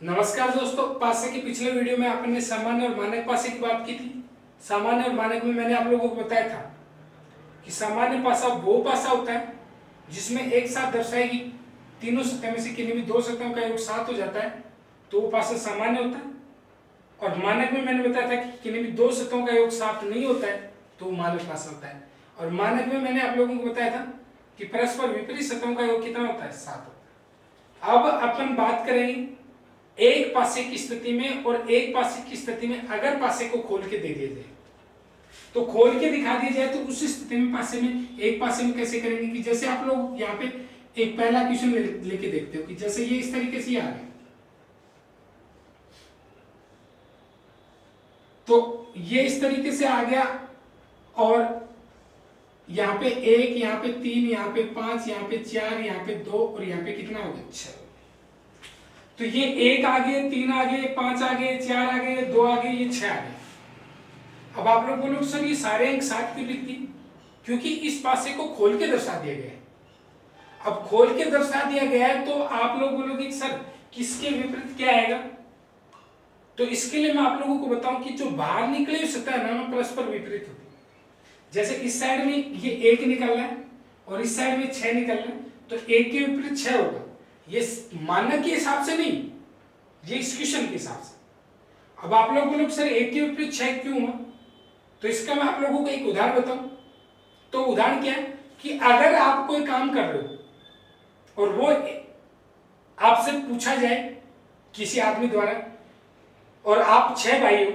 नमस्कार दोस्तों, पासे के पिछले वीडियो में आपने सामान्य और मानक पासे की बात की थी। सामान्य और मानक में मैंने आप लोगों को बताया था कि सामान्य पासा वो पासा होता है जिसमें एक साथ दर्शाएगी तीनों सतह में से किन्हीं भी दो सतहों का योग 7 हो जाता है, तो वो पासा सामान्य होता है। और मानक में मैंने बताया था कि किन्हीं भी दो सतहों का योग 7 नहीं होता है, तो वो मानक पासा होता है। और मानक में मैंने आप लोगों को बताया था कि परस्पर विपरीत सतहों का योग कितना होता है, 7 होता है। अब अपन बात करेंगे एक पासे की स्थिति में और एक पासे की स्थिति में अगर पासे को खोल के दे दिया जाए, तो खोल के दिखा दिया जाए, तो उस स्थिति में पासे में एक पासे में कैसे करेंगे कि जैसे आप लोग यहाँ पे एक पहला क्वेश्चन लेके देखते हो कि जैसे ये इस तरीके से आ गया, तो ये इस तरीके से आ गया और यहाँ पे 1, यहाँ पे 3, यहाँ पे 5, यहाँ पे 4, यहाँ पे 2 और यहाँ पे कितना हो गया 6। तो ये 1 आगे, 3 आगे, 5 आगे, 4 आगे, 2 आगे, ये 6 आगे। अब आप लोग बोलोगे सर ये सारे अंक 7 क्यों लिख दिए? क्योंकि इस पासे को खोल के दर्शा दिया गया है। अब खोल के दर्शा दिया गया है तो आप लोग बोलोगे सर किसके विपरीत क्या आएगा? तो इसके लिए मैं आप लोगों को बताऊं कि जो बाहर निकले सतह है ना परस्पर विपरीत होती है। जैसे इस साइड में ये 1 निकल रहा है और इस साइड में 6 निकल रहा है, तो 1 के विपरीत 6 होगा। ये मानक के हिसाब से नहीं, ये इस क्वेश्चन के हिसाब से। अब आप लोग बोलोगे सर 1 के विपरीत 6 क्यों हुआ? तो इसका मैं आप लोगों को एक उदाहरण बताऊं। तो उदाहरण क्या है कि अगर आप कोई काम कर रहे हो और वो आपसे पूछा जाए किसी आदमी द्वारा और आप 6 भाई हो,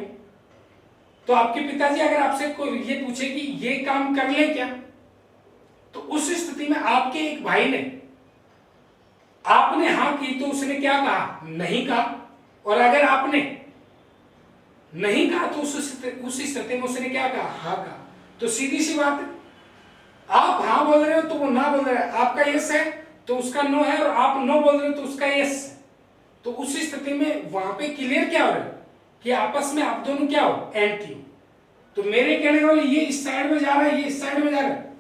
तो आपके पिताजी अगर आपसे कोई ये पूछे कि ये काम कर ले क्या, तो उस स्थिति में आपके एक भाई ने आपने हाँ की तो उसने क्या कहा? नहीं कहा। और अगर आपने नहीं कहा तो उस स्थिति में उसने क्या कहा? हाँ कहा। तो सीधी सी बात है, आप हाँ बोल रहे हो तो वो ना बोल रहा है, आपका यस है तो उसका नो है, और आप नो बोल रहे हो तो उसका यस है। तो उस स्थिति में वहां पे क्लियर क्या हो रहा है कि आपस में आप दोनों क्या हो? एंटी हो। तो मेरे कहने वाले ये इस साइड में जा रहा है, ये इस साइड में जा रहा है,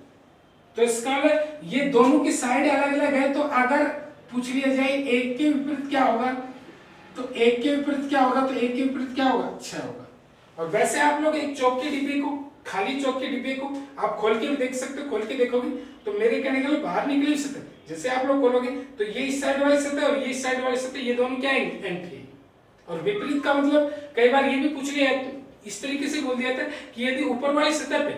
तो इसका मतलब ये दोनों की साइड अलग अलग है। तो अगर पूछ लिया जाए 1 के विपरीत क्या होगा, तो 1 के विपरीत क्या होगा, तो 1 के विपरीत क्या होगा? 6 होगा। और वैसे आप लोग एक चौक के डिब्बे को, खाली चौक के डिब्बे को आप खोल के भी देख सकते हो। खोल के देखोगे तो मेरे कहने के लिए बाहर निकली सतह, जैसे आप लोग खोलोगे तो ये इस साइड वाली सतह और ये इस साइड वाली सतह, ये दोनों क्या है? एंटी है। और विपरीत का मतलब कई बार ये भी पूछ लिया है, तो इस तरीके से बोल दिया था कि यदि ऊपर वाली सतह पे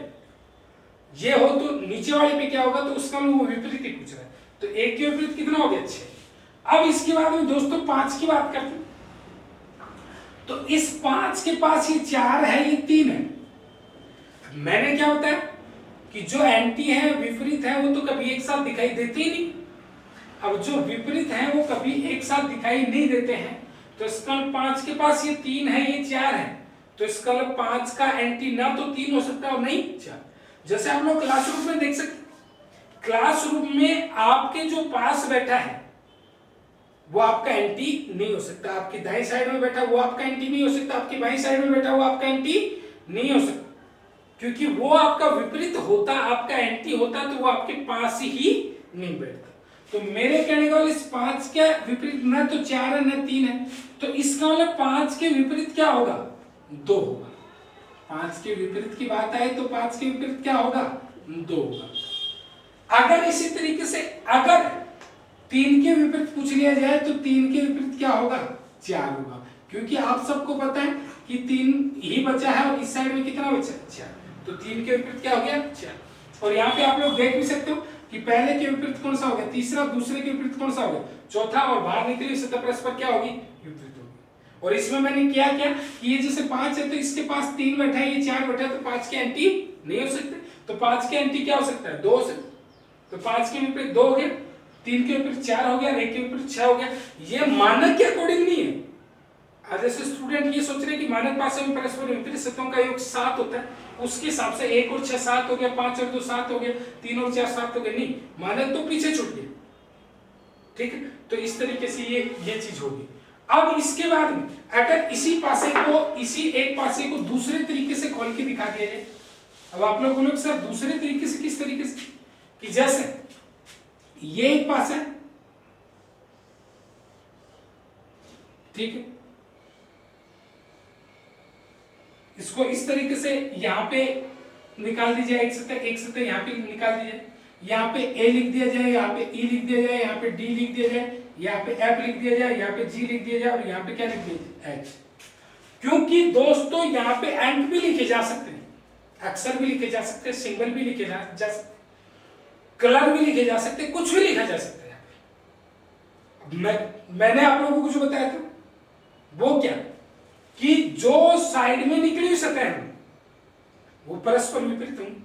ये हो तो नीचे वाले पे क्या होगा, तो उसका वो विपरीत ही पूछ रहा है। तो 1 के विपरीत कितना हो गया? 6। अब इसके बाद में दोस्तों 5 की बात करते हैं। तो इस 5 के पास ये 4 है, ये 3 है। मैंने क्या होता है कि जो एंटी है, विपरीत है, वो तो कभी एक साथ दिखाई देते ही नहीं। अब जो विपरीत है वो कभी एक साथ दिखाई नहीं देते हैं। तो इसका 5 के पास ये 3 है, ये 4 है, तो इसका 5 का एंटी ना तो 3 हो सकता और नहीं 4। जैसे आप लोग क्लासरूम में देख सकते, क्लासरूम में आपके जो पास बैठा है वो आपका एंटी नहीं हो सकता। आपकी दाई साइड में बैठा वो आपका एंटी नहीं हो सकता, आपकी बाई साइड में बैठा वो आपका एंटी नहीं हो सकता, क्योंकि वो आपका विपरीत होता, आपका एंटी होता तो वो आपके पास ही नहीं बैठता। तो मेरे कहने का मतलब इस 5 के विपरीत ना तो 4 है ना 3 है, तो इसका मतलब 5 के विपरीत क्या होगा? 2 होगा। 5 के विपरीत की बात आए तो 5 के विपरीत क्या होगा? 2 होगा। अगर इसी तरीके से अगर 3 के विपरीत पूछ लिया जाए तो 3 के विपरीत क्या होगा? 4 होगा, क्योंकि आप सबको पता है कि 3 ही बचा है और इस साइड में कितना बचा? 4। तो 3 के विपरीत क्या हो गया? 4। और यहाँ पे आप लोग देख भी सकते हो कि पहले के विपरीत कौन सा हो गया? तीसरा। दूसरे के विपरीत कौन सा हो गया? चौथा। और बाहर निकली सतह परस्पर क्या होगी? विपरीत होगी। और इसमें मैंने क्या किया कि ये जैसे 5 है तो इसके पास 3 बैठा है, ये 4 बैठा है, तो 5 के एंटी नहीं हो सकते। तो 5 के एंटी क्या हो सकता है? 2 हो सकता है। तो 5 के विपरीत 2 हो गया, 3 के विपरीत 4 हो गया, 1 के विपरीत 6 हो गया। ये मानक के अकॉर्डिंग नहीं है। जैसे स्टूडेंट ये सोच रहे हैं कि मानक पासे में परस्पर विपरीत सतहों का योग 7 होता है, उसके हिसाब से 1 और 6 7 हो गया, 5 और 2 7 हो गया, 3 और 4 7 हो गया। नहीं, मानक तो पीछे छूट गया। ठीक है, तो इस तरीके से ये चीज होगी। अब इसके बाद में अगर इसी पासे को, इसी एक पासे को दूसरे तरीके से खोल के दिखा दिया जाए। अब आप लोग बोलोगे सर दूसरे तरीके से किस तरीके से? कि जैसे ये एक पासा है, ठीक है, इसको इस तरीके से यहाँ पे निकाल दीजिए, एक सतह यहाँ पे निकाल दीजिए, यहाँ पे ए लिख दिया जाए, यहाँ पे ई लिख दिया जाए, यहाँ पे डी लिख दिया जाए, यहाँ पे एफ लिख दिया जाए, यहाँ पे जी लिख दिया जाए और यहाँ पे क्या लिख दिया जाए, एच। क्योंकि दोस्तों यहाँ पे एंड भी लिखे जा सकते हैं, अक्षर भी लिखे जा सकते हैं, सिंबल भी लिखे जा सकते हैं, कलर भी लिखे जा सकते हैं, कुछ भी लिखा जा सकता है। मैंने आप लोगों को जो बताया था वो क्या, कि जो साइड में निकली हुई सतह है वो परस्पर विपरीत होंगी,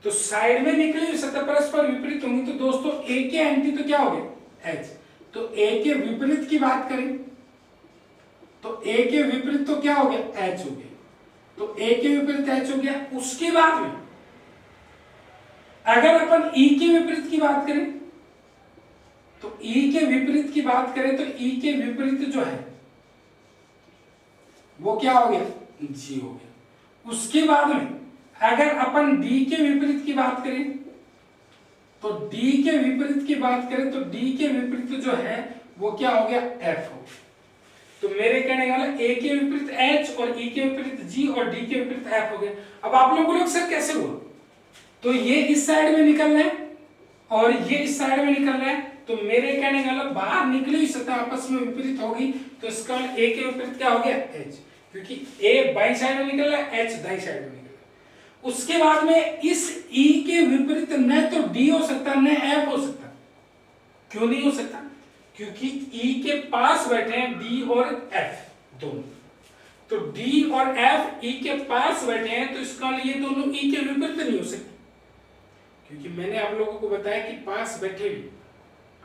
तो साइड में निकली हुई सतह परस्पर विपरीत होंगी, तो दोस्तों ए के एंटी तो क्या हो गया, एच। तो ए के विपरीत की बात करें तो ए के विपरीत तो क्या हो गया, एच हो गया, तो ए के विपरीत एच हो गया। उसके बाद में अगर अपन ई के विपरीत की बात करें तो ई के विपरीत की बात करें तो ई के विपरीत जो है वो क्या हो गया, जी हो गया। उसके बाद में अगर अपन डी के विपरीत की बात करें तो डी के विपरीत की बात करें तो डी के विपरीत जो है वो क्या हो गया, एफ हो गया। तो मेरे कहने का मतलब ए के विपरीत एच और ई के विपरीत जी और डी के विपरीत एफ हो गया। अब आप लोग बोलोगे सर कैसे हुआ, तो ये इस साइड में निकल रहा है और ये इस साइड में निकल रहा है, तो मेरे कहने का मतलब बाहर निकली हुई सतह आपस में विपरीत होगी, तो इसका ए के विपरीत क्या हो गया, एच, क्योंकि ए बाई साइड में निकल रहा है, एच दाई साइड में निकल रहा है। उसके बाद में इस ई के विपरीत न तो डी हो सकता न एफ हो सकता। क्यों नहीं हो सकता, क्योंकि ई के पास बैठे हैं डी और एफ दोनों, तो डी और एफ ई के पास बैठे हैं, तो इसका ये दोनों ई के विपरीत नहीं हो सकते, क्योंकि मैंने आप लोगों को बताया कि पास बैठे भी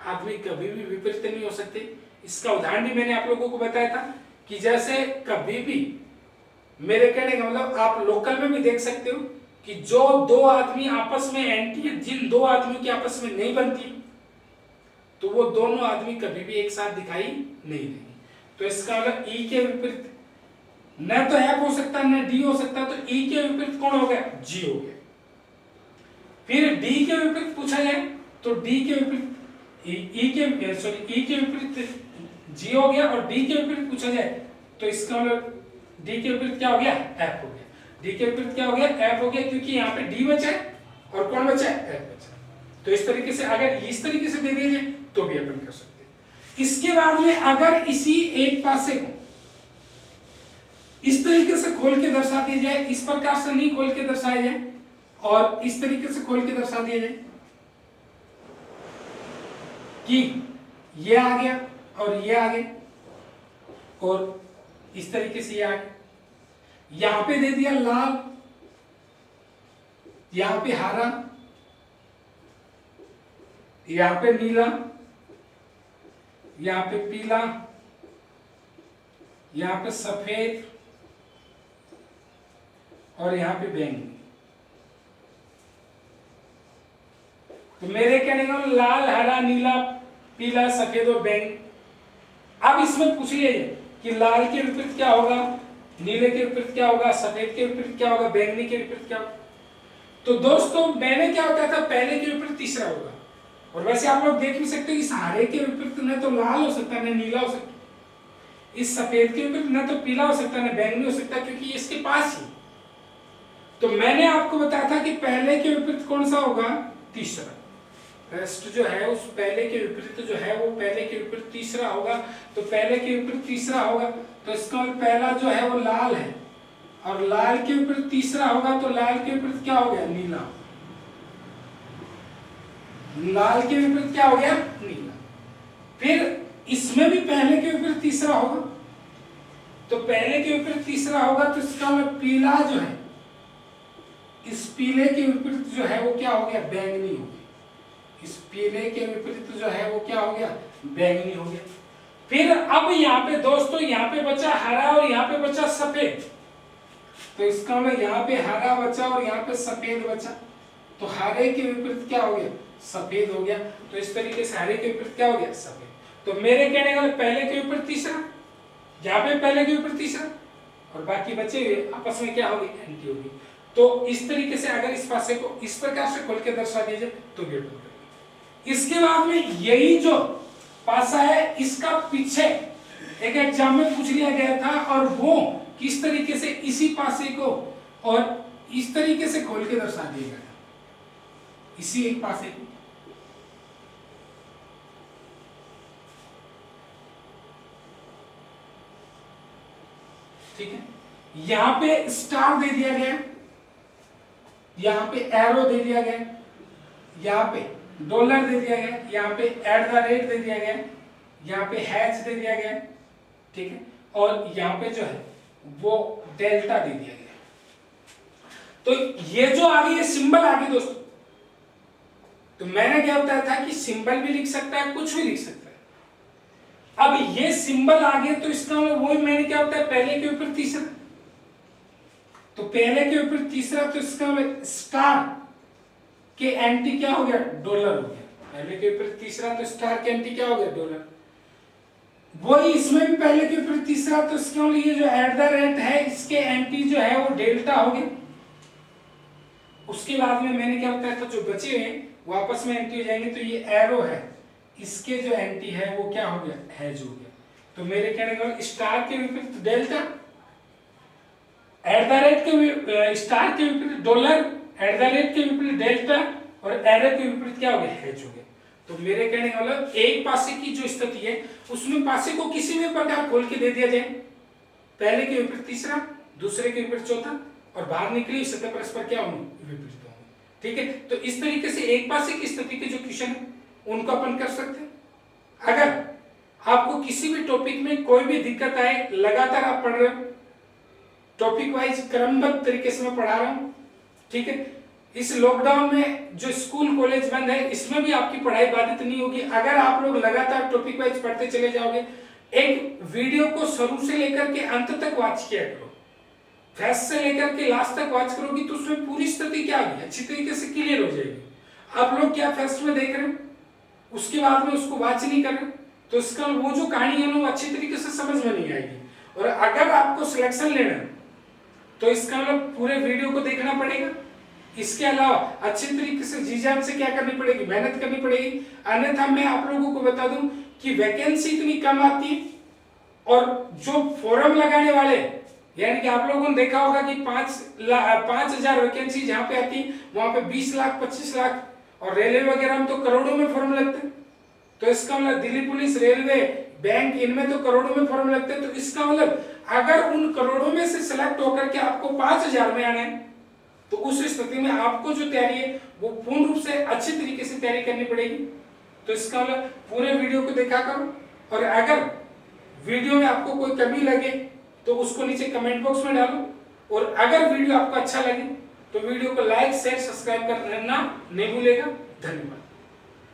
आदमी कभी भी विपरीत नहीं हो सकते। इसका उदाहरण भी मैंने आप लोगों को बताया था कि जैसे कभी भी, मेरे कहने का मतलब आप लोकल में भी देख सकते हो कि जो दो आदमी आपस में एंटी है, जिन दो आदमियों की आपस में नहीं बनती तो वो दोनों आदमी कभी भी एक साथ दिखाई नहीं देंगे। तो इसका मतलब ई के विपरीत न तो एफ हो सकता न डी हो सकता, तो ई के विपरीत कौन हो गया, जी हो गया। फिर डी के विपरीत पूछा जाए तो डी के विपरीत ई के विपरीत जी हो गया, और डी के विपरीत पूछा जाए तो इसका मतलब डी के विपरीत क्या हो गया, एफ हो गया। डी के विपरीत क्या हो गया, एफ हो गया, क्योंकि यहाँ पे डी बचा है और कौन बचा है, एफ बचा। तो इस तरीके से अगर इस तरीके से दे दिया जाए तो भी अपन कर सकते हैं। इसके बाद में अगर इसी एक पासे को इस तरीके से खोल के दर्शा दिया जाए, इस प्रकार से नहीं खोल के दर्शाया जाए और इस तरीके से खोल के दर्शा दिया जाए कि ये आ गया और ये आ गया और इस तरीके से ये आ गया, यहां पे दे दिया लाल, यहां पे हरा, यहां पे नीला, यहां पे पीला, यहां पे सफेद और यहां पे बैंगनी। तो मेरे कहने का लाल, हरा, नीला, पीला, सफेद और बैंगनी। अब इसमें पूछ लीजिए कि लाल के विपरीत क्या होगा, नीले के विपरीत क्या होगा, सफेद के विपरीत क्या होगा, बैंगनी के विपरीत क्या होगा। तो दोस्तों मैंने क्या बताया था, पहले के विपरीत तीसरा होगा, और वैसे आप लोग देख भी सकते हो इस हरे के विपरीत न तो लाल हो सकता है न नीला हो सकता, इस सफेद के विपरीत न तो पीला हो सकता न बैंगनी हो सकता, क्योंकि इसके पास ही। तो मैंने आपको बताया था कि पहले के विपरीत कौन सा होगा, तीसरा। रेस्ट जो है उस पहले के विपरीत जो है वो पहले के विपरीत तीसरा होगा, तो पहले के विपरीत तीसरा होगा, तो इसका पहला जो है वो लाल है और लाल के विपरीत तीसरा होगा, तो लाल के विपरीत क्या हो गया, नीला। लाल के विपरीत क्या हो गया, नीला। फिर इसमें भी पहले के विपरीत तीसरा होगा, तो पहले के विपरीत तीसरा होगा, तो इसका मतलब पीला जो है, इस पीले के विपरीत जो है वो क्या हो गया, बैंगनी हो गया। इस पीले के विपरीत जो है वो क्या हो गया, बैंगनी हो गया। फिर अब यहाँ पे दोस्तों, यहाँ पे बचा हरा और यहाँ पे बचा सफेद, तो इसका मतलब यहाँ पे हरा बचा और यहाँ पे सफेद बचा, तो हरे के विपरीत क्या हो गया, सफेद हो गया। तो इस तरीके से हरे के विपरीत क्या हो गया, सफेद। तो मेरे कहने का पहले के विपरीत तीसरा, यहाँ पे पहले के विपरीत तीसरा और बाकी बचे हुए आपस में क्या होगी, एंटी होगी। तो इस तरीके से अगर इस पासे को इस प्रकार से खोल के दर्शा दिया जाए तो भी अपन करेंगे। इसके बाद में यही जो पासा है इसका पीछे एक एग्जाम में पूछ लिया गया था, और वो किस तरीके से इसी पासे को और इस तरीके से खोल के दर्शा दिया गया था, इसी एक पासे को। ठीक है, यहां पे स्टार दे दिया गया, यहां पे एरो दे दिया गया, यहां पे डॉलर दे दिया गया, यहां पे @ दे दिया गया, यहां पे हैश दे दिया गया। ठीक है, और यहां पे जो है वो डेल्टा दे दिया गया। तो ये जो आगे ये सिंबल आगे दोस्तों, तो मैंने क्या बताया था कि सिंबल भी लिख सकता है, कुछ भी लिख सकता है। अब ये सिंबल आगे, तो इसका मतलब वही मैंने क्या बताया, पहले के ऊपर तीसरा, तो पहले के ऊपर तीसरा, तो इसका मतलब स्टार के एंटी क्या हो गया, डॉलर हो गया। पहले के ऊपर तीसरा, तो स्टार के एंटी क्या हो गया, डॉलर। वही इसमें भी पहले के ऊपर तीसरा, तो इसका मतलब ये जो @ है, इसके एंटी जो है वो डेल्टा हो गया। उसके बाद में मैंने क्या बताया था, जो बचे हैं वापस में एंटी हो जाएंगे, तो ये एरो है, इसके जो एंटी है वो क्या हो गया, हैज हो गया। तो मेरे कहने का स्टार के विपरीत डेल्टा, @ के स्टार के विपरीत डॉलर, @ के विपरीत डेल्टा, और एरो के विपरीत क्या हो गया, हैज हो गया। तो मेरे कहने का मतलब एक पासे की जो स्थिति है उसमें पासे को किसी भी प्रकार खोल के दे दिया जाए, पहले के विपरीत तीसरा, दूसरे के विपरीत चौथा, और बाहर निकली सतह परस्पर क्या होंगे, विपरीत होंगे। ठीक है, तो इस तरीके से एक पासे की स्थिति के जो क्वेश्चन है उनको अपन कर सकते हैं। अगर आपको किसी भी टॉपिक में कोई भी दिक्कत आए, लगातार आप पढ़ रहे हो, टॉपिक वाइज क्रमबद्ध तरीके से मैं पढ़ा रहा हूं। ठीक है, इस लॉकडाउन में जो स्कूल कॉलेज बंद है, इसमें भी आपकी पढ़ाई बाधित नहीं होगी अगर आप लोग लगातार टॉपिक वाइज पढ़ते चले जाओगे। एक वीडियो को शुरू से लेकर के अंत तक वॉच किया करो, फर्स्ट से लेकर के लास्ट तक वॉच करोगी तो उसमें पूरी स्थिति क्या होगी, अच्छी तरीके से क्लियर हो जाएगी। आप लोग क्या फर्स्ट में देख रहे हो, उसके बाद में उसको वॉच नहीं कर रहे, तो इसका वो जो कहानी है ना वो अच्छी तरीके से समझ में नहीं आएगी। और अगर आपको सिलेक्शन लेना है तो इसका मतलब पूरे वीडियो को देखना पड़ेगा। इसके अलावा अच्छी तरीके से जी जान से क्या करनी पड़ेगी, मेहनत करनी पड़ेगी। अन्यथा मैं आप लोगों को बता दूं कि वैकेंसी इतनी कम आती है, और जो फॉर्म लगाने वाले, यानी कि आप लोगों ने देखा होगा कि 5,000 वैकेंसी जहां पे आती है वहां पे 20 लाख 25 लाख, और रेलवे वगैरह में तो करोड़ों में फॉर्म लगते हैं। तो इसका मतलब दिल्ली पुलिस, रेलवे, बैंक, इनमें तो करोड़ों में फॉर्म लगते हैं। तो इसका मतलब अगर उन करोड़ों में से सिलेक्ट होकर के आपको 5,000 में आना है, तो उस स्थिति में आपको जो तैयारी है वो पूर्ण रूप से अच्छी तरीके से तैयारी करनी पड़ेगी। तो इसका मतलब पूरे वीडियो को देखा करो, और अगर वीडियो में आपको कोई कमी लगे तो उसको नीचे कमेंट बॉक्स में डालो, और अगर वीडियो आपको अच्छा लगे तो वीडियो को लाइक शेयर सब्सक्राइब करना नहीं भूलेगा। धन्यवाद।